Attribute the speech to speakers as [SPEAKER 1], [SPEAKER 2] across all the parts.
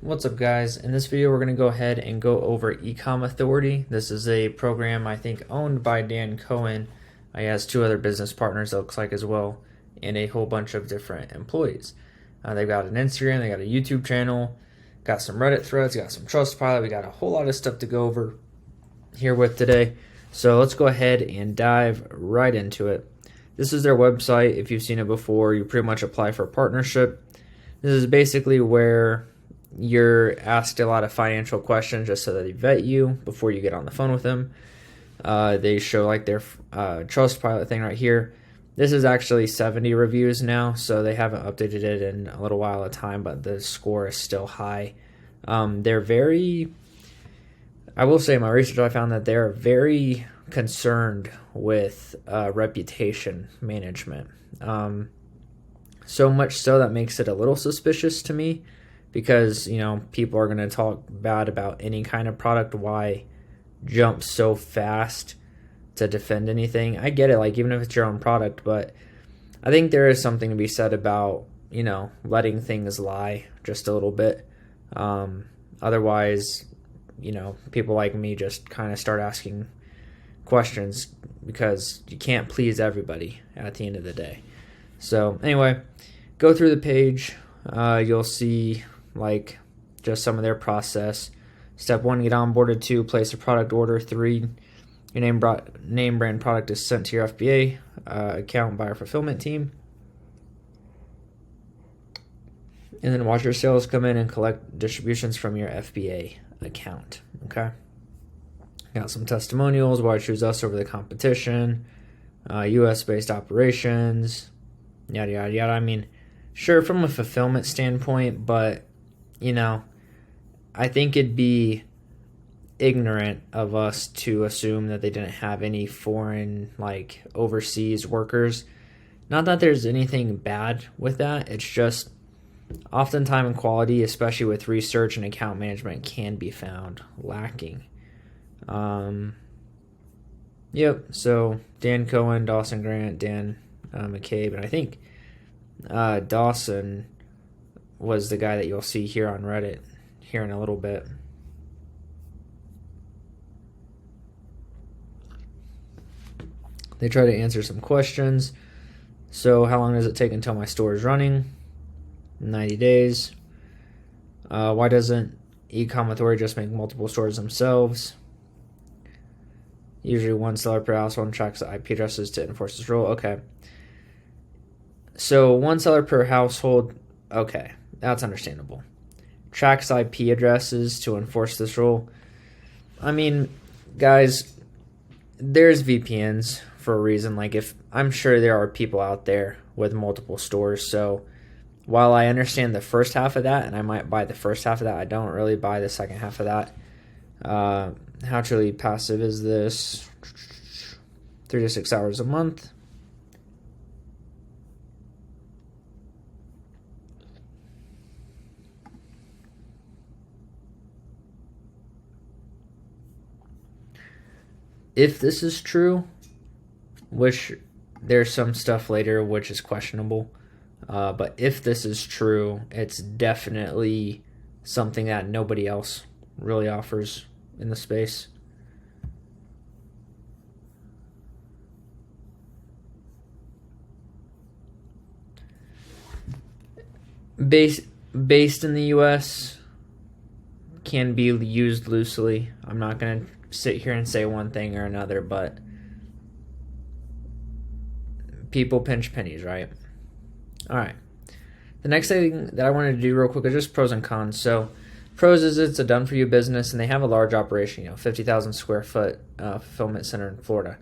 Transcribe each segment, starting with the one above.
[SPEAKER 1] What's up, guys? In this video we're going to go ahead and go over Ecom Authority. This is a program I think owned by Dan Cohen. He has two other business partners, it looks like, as well, and a whole bunch of different employees. They've got an Instagram, they got a YouTube channel, got some Reddit threads, got some Trustpilot. We got a whole lot of stuff to go over here with today. So let's go ahead and dive right into it. This is their website. If you've seen it before, you pretty much apply for a partnership. This is basically where you're asked a lot of financial questions just so that they vet you before you get on the phone with them. They show like their Trustpilot thing right here. This is actually 70 reviews now, so they haven't updated it in a little while of time, but the score is still high. They're very, I will say in my research I found that they're very concerned with reputation management. So much so that makes it a little suspicious to me, because people are going to talk bad about any kind of product. Why jump so fast to defend anything? I get it, like even if it's your own product, but I think there is something to be said about letting things lie just a little bit. Otherwise, people like me just kind of start asking questions because you can't please everybody at the end of the day. So anyway, go through the page. You'll see like just some of their process. Step 1, get onboarded. 2, place a product order. 3, your name brand product is sent to your FBA account by our fulfillment team. And then watch your sales come in and collect distributions from your FBA account. Okay. Got some testimonials. Why choose us over the competition. US based operations. Yada yada yada. I mean, sure, from a fulfillment standpoint, but I think it'd be ignorant of us to assume that they didn't have any foreign, like overseas workers. Not that there's anything bad with that. It's just oftentimes quality, especially with research and account management, can be found lacking. Yep. So Dan Cohen, Dawson Grant, Dan McCabe, and I think Dawson was the guy that you'll see here on Reddit here in a little bit. They try to answer some questions. So how long does it take until my store is running? 90 days. Why doesn't Ecom Authority just make multiple stores themselves? Usually one seller per household, tracks the IP addresses to enforce this rule. Okay. So one seller per household, okay, that's understandable. Tracks IP addresses to enforce this rule. I mean, guys, there's VPNs for a reason. Like, if I'm sure there are people out there with multiple stores. So while I understand the first half of that, and I might buy the first half of that, I don't really buy the second half of that. How truly passive is this? 3 to 6 hours a month. If this is true, which there's some stuff later which is questionable, but if this is true, it's definitely something that nobody else really offers in the space. Based in the US can be used loosely. I'm not going to sit here and say one thing or another, but people pinch pennies, right? All right. The next thing that I wanted to do real quick is just pros and cons. So pros is it's a done-for-you business, and they have a large operation, 50,000 square foot fulfillment center in Florida.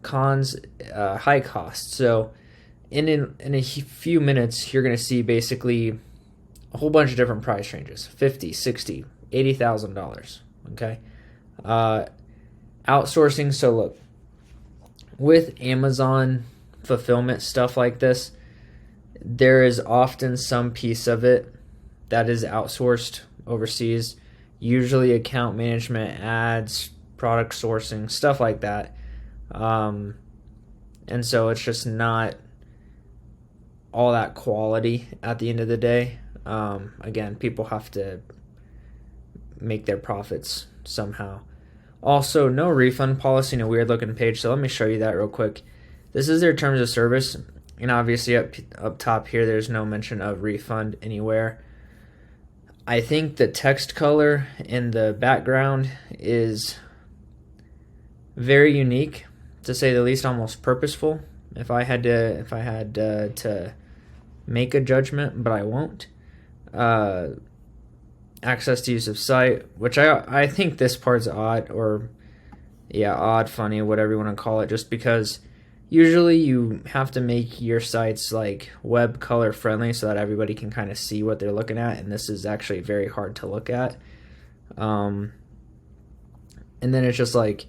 [SPEAKER 1] Cons, high cost. So in a few minutes, you're going to see basically a whole bunch of different price ranges: $50,000, $60,000, $80,000. Okay. Outsourcing. So look, with Amazon fulfillment stuff like this, there is often some piece of it that is outsourced overseas, usually account management, ads, product sourcing, stuff like that. And so it's just not all that quality at the end of the day. Again, people have to make their profits somehow. Also, no refund policy in a weird looking page. So let me show you that real quick. This is their terms of service. And obviously up top here, there's no mention of refund anywhere. I think the text color in the background is very unique, to say the least, almost purposeful. If I had to make a judgment, but I won't. Access to use of site, which I think this part's odd, or odd, funny, whatever you want to call it, just because usually you have to make your sites like web color friendly so that everybody can kind of see what they're looking at, and this is actually very hard to look at. And then it's just like,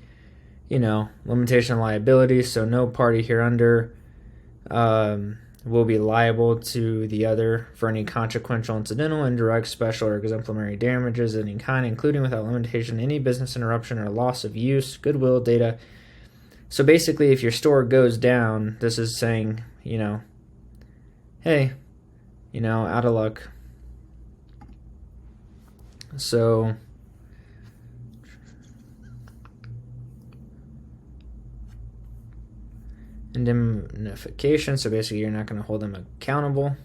[SPEAKER 1] limitation of liability, so no party hereunder will be liable to the other for any consequential, incidental, indirect, special, or exemplary damages of any kind, including without limitation any business interruption or loss of use, goodwill, data. So basically, if your store goes down, this is saying, hey, out of luck. So indemnification, so basically you're not going to hold them accountable.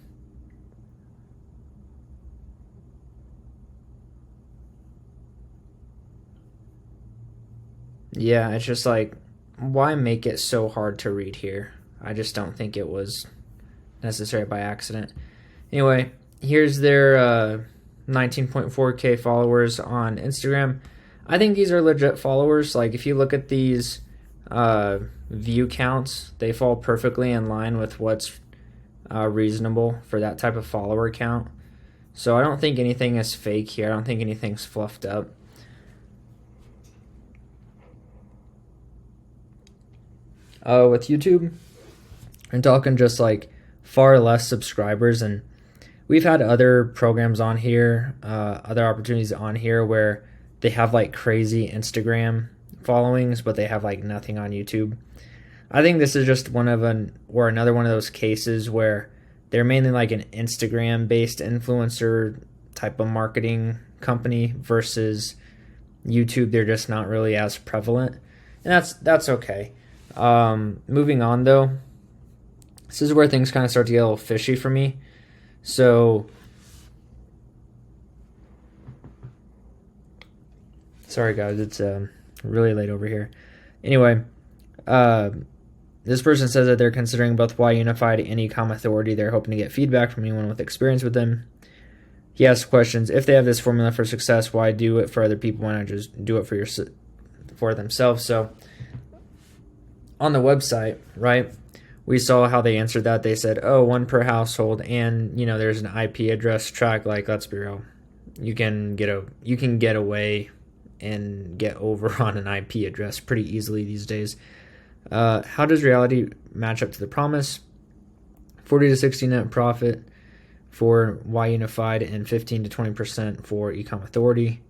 [SPEAKER 1] Yeah, it's just like, why make it so hard to read here? I just don't think it was necessary by accident. Anyway, here's their 19.4K followers on Instagram. I think these are legit followers. Like, if you look at these view counts, they fall perfectly in line with what's reasonable for that type of follower count. So I don't think anything is fake here. I don't think anything's fluffed up. With YouTube, I'm talking just like far less subscribers, and we've had other programs on here, other opportunities on here where they have like crazy Instagram followings, but they have like nothing on YouTube. I think this is just another one of those cases where they're mainly like an Instagram based influencer type of marketing company versus YouTube. They're just not really as prevalent, and that's okay. Moving on though, this is where things kind of start to get a little fishy for me. So sorry guys, it's really late over here. Anyway, this person says that they're considering both Y Unified and Ecom Authority. They're hoping to get feedback from anyone with experience with them. He asks questions: if they have this formula for success, why do it for other people? Why not just do it for themselves? So on the website, right, we saw how they answered that. They said, one per household, and there's an IP address track. Like, let's be real, you can get away and get over on an IP address pretty easily these days. How does reality match up to the promise? 40 to 60 net profit for Y Unified and 15 to 20% for Ecom Authority.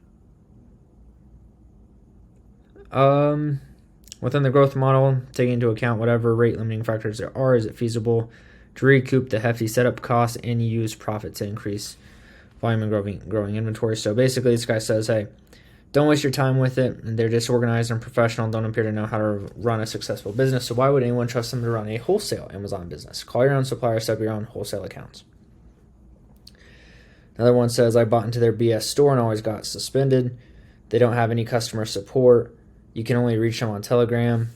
[SPEAKER 1] Within the growth model, taking into account whatever rate limiting factors there are, is it feasible to recoup the hefty setup costs and use profit to increase volume and growing inventory? So basically, this guy says, hey, don't waste your time with it. They're disorganized and professional, don't appear to know how to run a successful business. So why would anyone trust them to run a wholesale Amazon business? Call your own supplier, set up your own wholesale accounts. Another one says, I bought into their BS store and always got suspended. They don't have any customer support. You can only reach them on Telegram.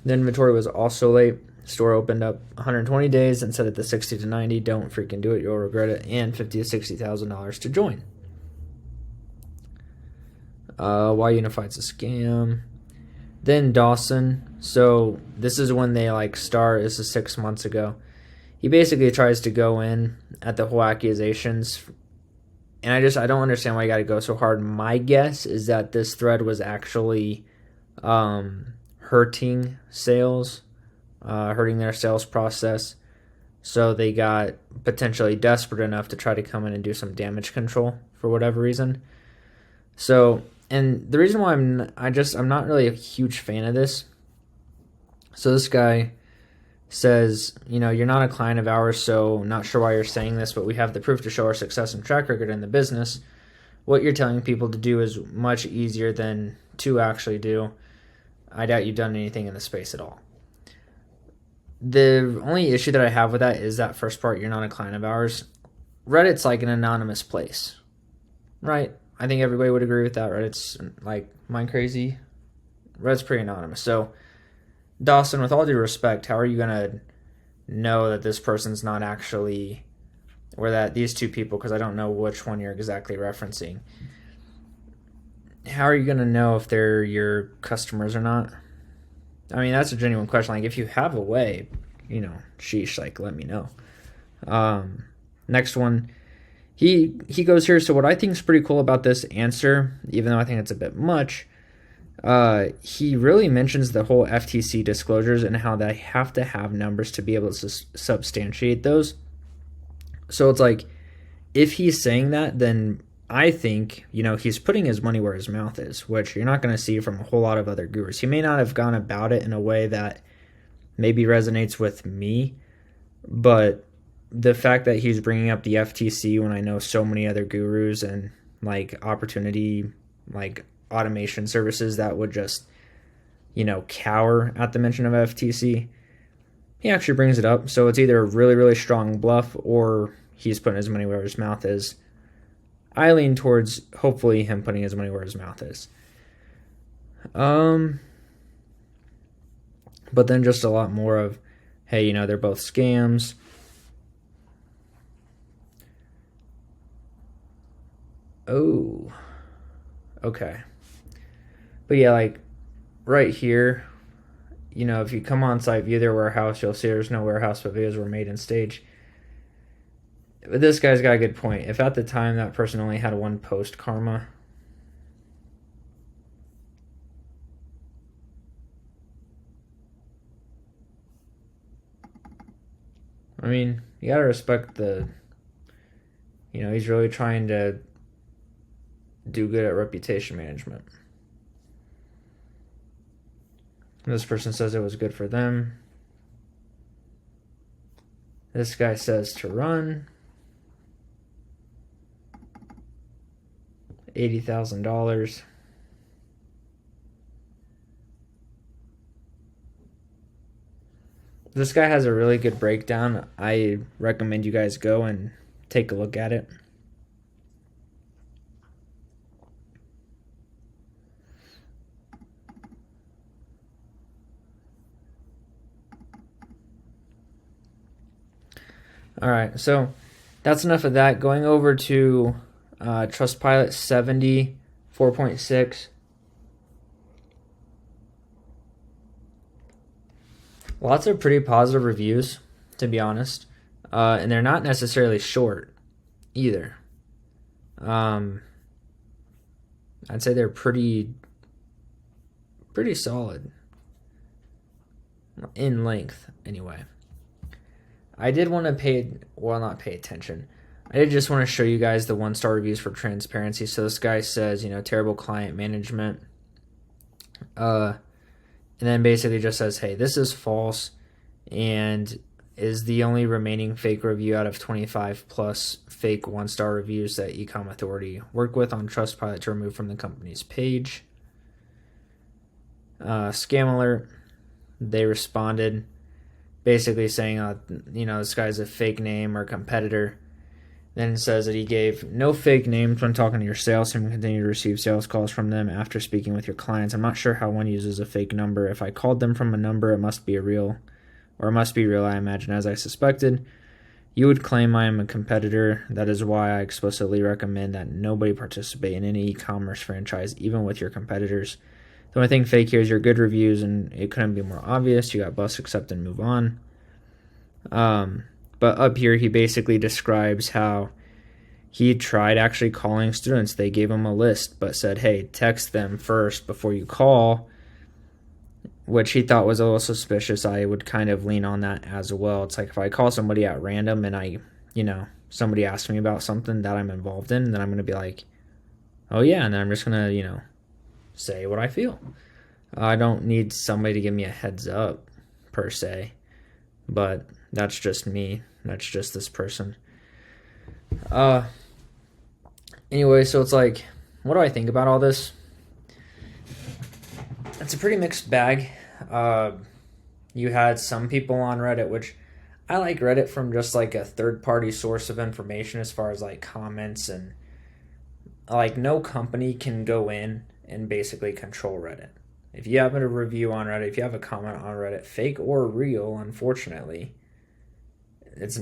[SPEAKER 1] The inventory was also late. Store opened up 120 days and said at the 60 to 90, don't freaking do it, you'll regret it, and $50,000 to $60,000 to join. Y Unified's a scam. Then Dawson. So this is when they start. This is 6 months ago. He basically tries to go in at the whole accusations, and I don't understand why you got to go so hard. My guess is that this thread was actually hurting sales, hurting their sales process. So they got potentially desperate enough to try to come in and do some damage control for whatever reason. So, and the reason why I'm not really a huge fan of this. So this guy says, you're not a client of ours, so not sure why you're saying this, but we have the proof to show our success and track record in the business. What you're telling people to do is much easier than to actually do. I doubt you've done anything in the space at all. The only issue that I have with that is that first part, you're not a client of ours. Reddit's like an anonymous place, right? I think everybody would agree with that. Reddit's like mind crazy. Reddit's pretty anonymous. So, Dawson, with all due respect, how are you going to know that this person's not actually, or that these two people, because I don't know which one you're exactly referencing, how are you going to know if they're your customers or not? I mean, that's a genuine question. Like, if you have a way, sheesh, like, let me know. Next one, he goes here. So what I think is pretty cool about this answer, even though I think it's a bit much, he really mentions the whole FTC disclosures and how they have to have numbers to be able to substantiate those. So it's like, if he's saying that, then I think, he's putting his money where his mouth is, which you're not going to see from a whole lot of other gurus. He may not have gone about it in a way that maybe resonates with me, but the fact that he's bringing up the FTC when I know so many other gurus and like opportunity, like automation services that would just, cower at the mention of FTC, he actually brings it up. So it's either a really, really strong bluff or he's putting his money where his mouth is. I lean towards hopefully him putting his money where his mouth is. But then just a lot more of, hey, they're both scams. Oh, okay. But yeah, like right here, if you come on site, view their warehouse, you'll see there's no warehouse, but videos were made in stage. But this guy's got a good point. If at the time that person only had one post karma, I mean, you gotta respect he's really trying to do good at reputation management. This person says it was good for them. This guy says to run. $80,000. This guy has a really good breakdown. I recommend you guys go and take a look at it. All right, so that's enough of that. Going over to Trustpilot 70, 4.6. Lots of pretty positive reviews, to be honest. And they're not necessarily short either. I'd say they're pretty solid in length anyway. I did want to not pay attention. I did just want to show you guys the 1-star reviews for transparency. So this guy says, terrible client management. And then basically just says, hey, this is false and is the only remaining fake review out of 25 plus fake 1-star reviews that Ecom Authority work with on Trustpilot to remove from the company's page. Scam alert. They responded basically saying, this guy's a fake name or competitor. Then it says that he gave no fake names when talking to your sales team and continue to receive sales calls from them after speaking with your clients. I'm not sure how one uses a fake number. If I called them from a number, it must be real, I imagine, as I suspected. You would claim I am a competitor. That is why I explicitly recommend that nobody participate in any e-commerce franchise, even with your competitors. The only thing fake here is your good reviews, and it couldn't be more obvious. You got bust, accept, and move on. But up here, he basically describes how he tried actually calling students. They gave him a list, but said, hey, text them first before you call, which he thought was a little suspicious. I would kind of lean on that as well. It's like if I call somebody at random and somebody asks me about something that I'm involved in, then I'm going to be like, oh yeah, and then I'm just going to, say what I feel. I don't need somebody to give me a heads up, per se. but that's just me. That's just this person. Anyway, so it's like, what do I think about all this? It's a pretty mixed bag. You had some people on Reddit, which I like Reddit from just like a third-party source of information as far as like comments, and like no company can go in and basically control Reddit. If you have a review on Reddit, if you have a comment on Reddit, fake or real, unfortunately, it's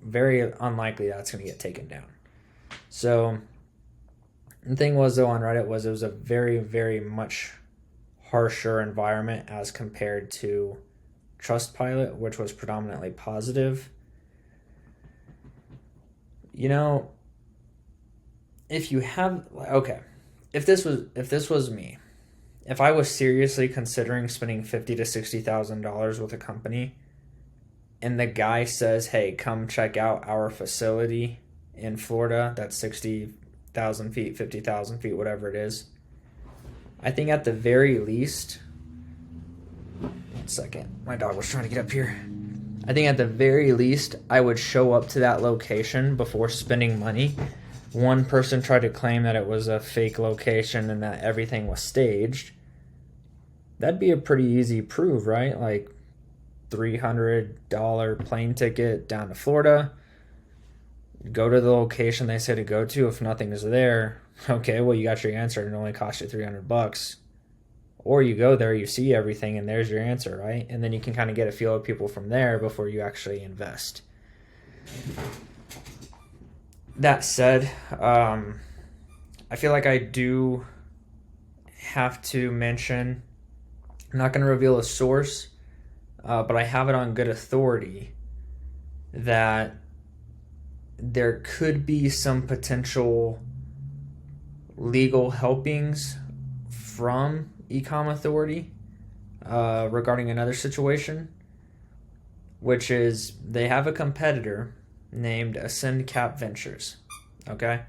[SPEAKER 1] very unlikely that's going to get taken down. So the thing was, though, on Reddit was it was a very, very much harsher environment as compared to Trustpilot, which was predominantly positive. You know, if you have, okay, if this was me, if I was seriously considering spending $50,000 to $60,000 with a company, and the guy says, "Hey, come check out our facility in Florida," that's 60,000 feet, 50,000 feet, whatever it is, I think at the very least, 1 second, my dog was trying to get up here. I think at the very least, I would show up to that location before spending money. One person tried to claim that it was a fake location and that everything was staged. That'd be a pretty easy prove, right? Like $300 plane ticket down to Florida. Go to the location they say to go to. If nothing is there, okay, well, you got your answer and it only cost you $300. Or you go there, you see everything, and there's your answer, right? And then you can kind of get a feel of people from there before you actually invest. That said, I feel like I do have to mention, I'm not going to reveal a source, but I have it on good authority that there could be some potential legal helpings from Ecom Authority regarding another situation, which is they have a competitor named AscendCap Ventures. Okay,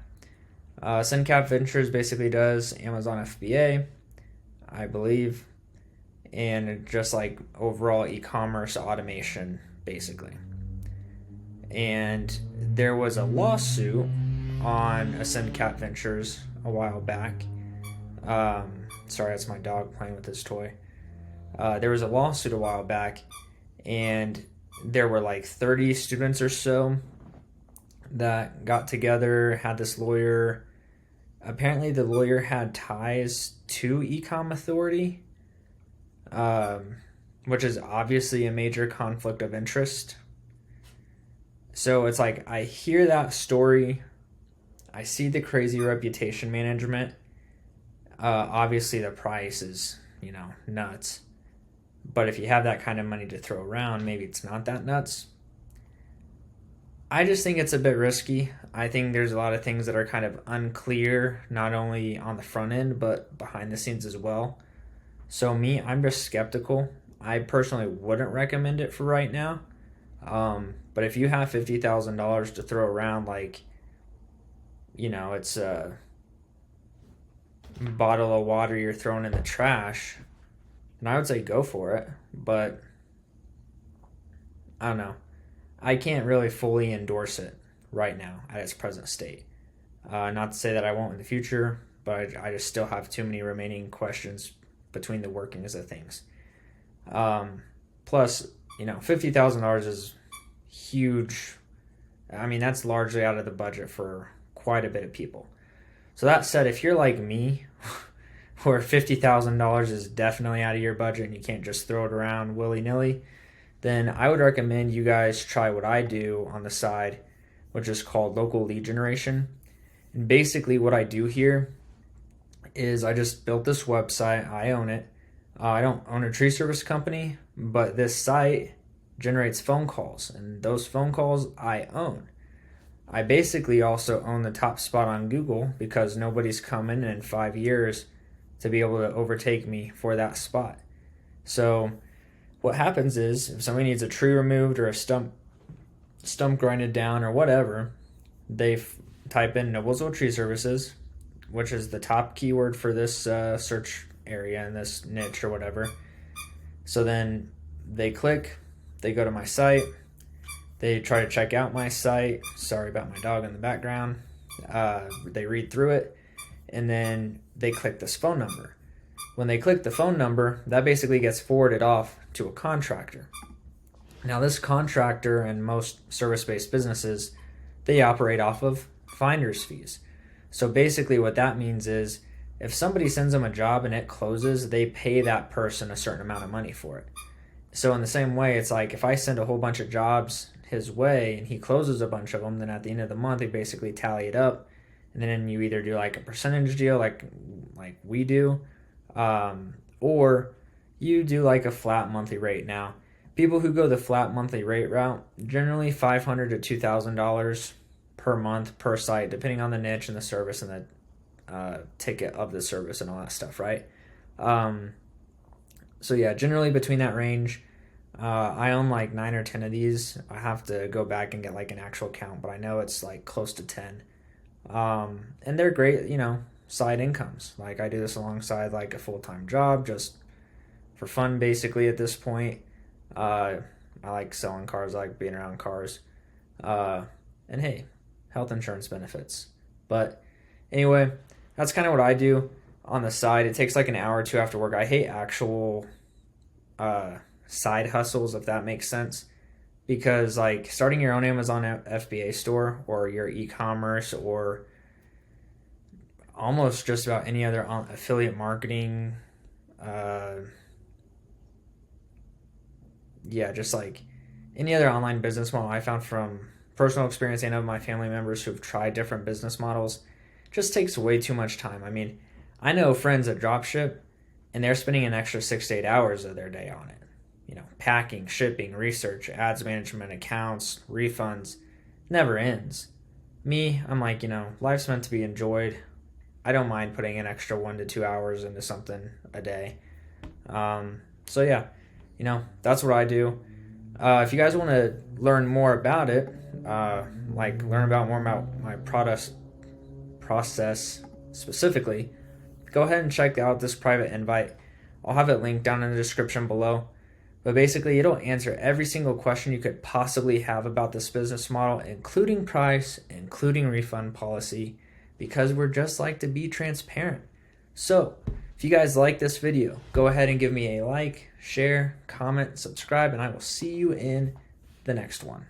[SPEAKER 1] AscendCap Ventures basically does Amazon FBA, I believe, and just like overall e-commerce automation, basically. And there was a lawsuit on AscendCap Ventures a while back. Sorry, that's my dog playing with his toy. There was a lawsuit a while back, and there were like 30 students or so that got together, had this lawyer. Apparently the lawyer had ties to Ecom Authority, which is obviously a major conflict of interest. So it's like, I hear that story, I see the crazy reputation management. Obviously the price is, nuts. But if you have that kind of money to throw around, maybe it's not that nuts. I just think it's a bit risky. I think there's a lot of things that are kind of unclear, not only on the front end, but behind the scenes as well. So I'm just skeptical. I personally wouldn't recommend it for right now. But if you have $50,000 to throw around, like, it's a bottle of water you're throwing in the trash, and I would say go for it. But I don't know. I can't really fully endorse it right now at its present state. Not to say that I won't in the future, but I just still have too many remaining questions between the workings of things. Plus, $50,000 is huge. I mean, that's largely out of the budget for quite a bit of people. So that said, if you're like me, where $50,000 is definitely out of your budget and you can't just throw it around willy-nilly, then I would recommend you guys try what I do on the side, which is called local lead generation. And basically what I do here is I just built this website. I own it. I don't own a tree service company, but this site generates phone calls, and those phone calls I own. I basically also own the top spot on Google because nobody's coming in 5 years to be able to overtake me for that spot. So what happens is, if somebody needs a tree removed or a stump grinded down or whatever, they type in Noblesville Tree Services, which is the top keyword for this search area in this niche or whatever. So then they click, They go to my site. They try to check out my site. Sorry about my dog in the background. They read through it, and then they click this phone number. When they click the phone number, that basically gets forwarded off to a contractor. Now, this contractor and most service-based businesses, they operate off of finder's fees. So basically what that means is if somebody sends them a job and it closes, they pay that person a certain amount of money for it. So in the same way, it's like if I send a whole bunch of jobs his way and he closes a bunch of them, then at the end of the month, they basically tally it up. And then you either do like a percentage deal like we do, or you do like a flat monthly rate. Now, people who go the flat monthly rate route, generally $500 to $2,000 per month per site, depending on the niche and the service and the ticket of the service and all that stuff, right? So yeah, generally between that range. I own like 9 or 10 of these. I have to go back and get like an actual count, but I know it's like close to 10. And they're great, side incomes. Like I do this alongside like a full-time job just for fun basically at this point. I like selling cars, I like being around cars. And hey, health insurance benefits. But anyway, that's kind of what I do on the side. It takes like an hour or two after work. I hate actual side hustles, if that makes sense, because like starting your own Amazon FBA store or your e-commerce or almost just about any other affiliate marketing, just like any other online business model I found from personal experience and of my family members who've tried different business models, just takes way too much time. I mean, I know friends that dropship and they're spending an extra 6 to 8 hours of their day on it. Packing, shipping, research, ads management, accounts, refunds, never ends. Me, I'm like, life's meant to be enjoyed. I don't mind putting an extra 1 to 2 hours into something a day. So yeah, that's what I do. If you guys want to learn more about it, learn more about my process specifically, go ahead and check out this private invite. I'll have it linked down in the description below. But basically, it'll answer every single question you could possibly have about this business model, including price, including refund policy, because we're just like to be transparent. So, if you guys like this video, go ahead and give me a like, share, comment, subscribe, and I will see you in the next one.